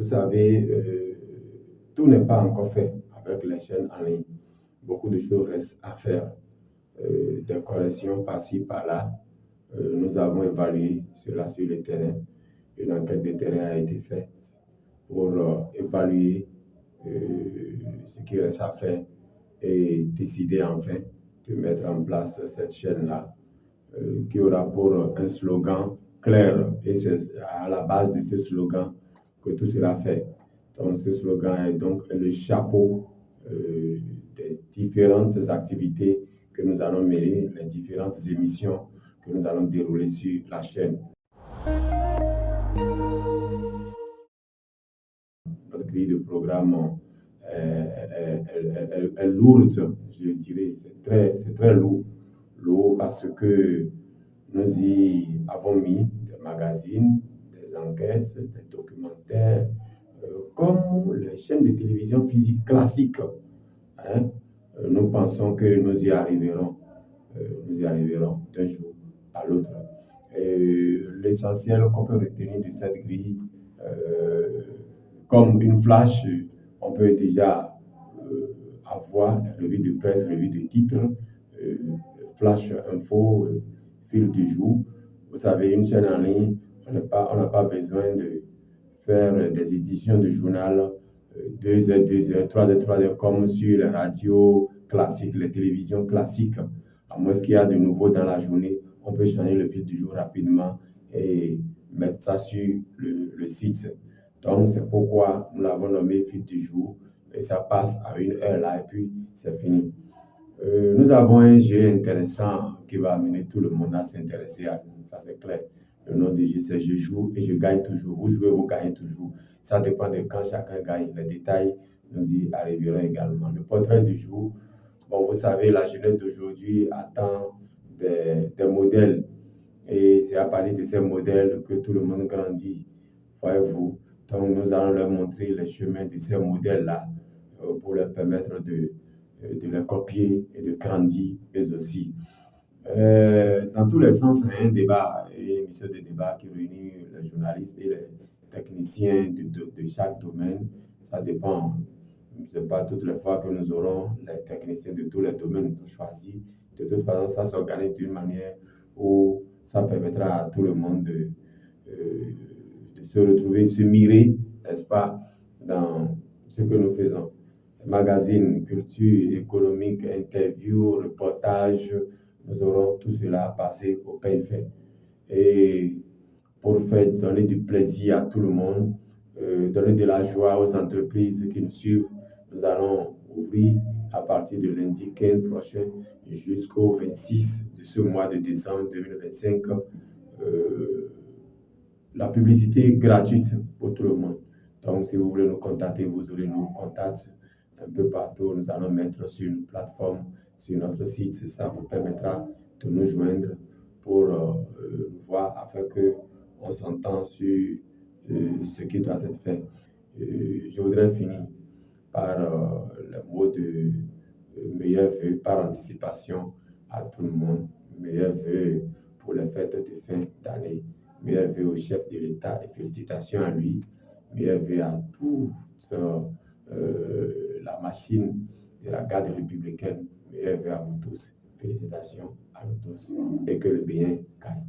vous savez, tout n'est pas encore fait avec les chaînes en ligne. Beaucoup de choses restent à faire. Des corrections par-ci, par-là. Nous avons évalué cela sur le terrain. Une enquête de terrain a été faite pour évaluer ce qui reste à faire et décider enfin de mettre en place cette chaîne-là qui aura pour un slogan clair. Et c'est à la base de ce slogan que tout sera fait. Donc ce slogan est donc le chapeau des différentes activités que nous allons mener, les différentes émissions que nous allons dérouler sur la chaîne. Notre grille de programme est lourde, je dirais. C'est très lourd. Lourd parce que nous y avons mis des magazines, des enquêtes, des documentaires, comme les chaînes de télévision physique classiques. Hein? Nous pensons que nous y arriverons d'un jour à l'autre. L'essentiel qu'on peut retenir de cette grille, comme une flash, on peut déjà avoir la revue de presse, revue de titres, flash info, fil du jour. Vous savez, une chaîne en ligne, on n'a pas besoin de faire des éditions de journal 2 heures, 3 heures, comme sur les radios classiques, les télévisions classiques. À moins qu'il y a de nouveau dans la journée, on peut changer le fil du jour rapidement et mettre ça sur le site. Donc, c'est pourquoi nous l'avons nommé fil du jour et ça passe à 1 heure là et puis c'est fini. Nous avons un jeu intéressant qui va amener tout le monde à s'intéresser à nous, ça c'est clair. Le nom du jeu, c'est je joue et je gagne toujours. Vous jouez, vous gagnez toujours. Ça dépend de quand chacun gagne. Les détails, nous y arriverons également. Le portrait du jour, bon, vous savez, la jeunesse d'aujourd'hui attend des modèles. Et c'est à partir de ces modèles que tout le monde grandit. Voyez-vous. Donc, nous allons leur montrer les chemins de ces modèles-là pour leur permettre de les copier et de grandir eux aussi. Dans tous les sens, c'est un débat, une émission de débat qui réunit les journalistes et les techniciens de chaque domaine. Ça dépend. Ce n'est pas toutes les fois que nous aurons les techniciens de tous les domaines choisis. De toute façon, ça s'organise d'une manière où ça permettra à tout le monde de se retrouver, de se mirer, n'est-ce pas, dans ce que nous faisons. Magazines, culture économique, interviews, reportages, nous aurons tout cela passé au pain fait. Et pour faire donner du plaisir à tout le monde, donner de la joie aux entreprises qui nous suivent, nous allons ouvrir à partir de lundi 15 prochain jusqu'au 26 de ce mois de décembre 2025 la publicité gratuite pour tout le monde. Donc, si vous voulez nous contacter, vous aurez nos contacts un peu partout. Nous allons mettre sur une plateforme, sur notre site. Ça vous permettra de nous joindre pour nous voir afin qu'on s'entende sur ce qui doit être fait. Je voudrais finir par le mot de meilleurs vœux par anticipation à tout le monde. Meilleurs vœux pour les fêtes de fin d'année. Meilleurs vœux au chef de l'État et félicitations à lui. Meilleurs vœux à toute la machine de la garde républicaine. Meilleurs vœux à vous tous. Félicitations à nous tous et que le bien gagne.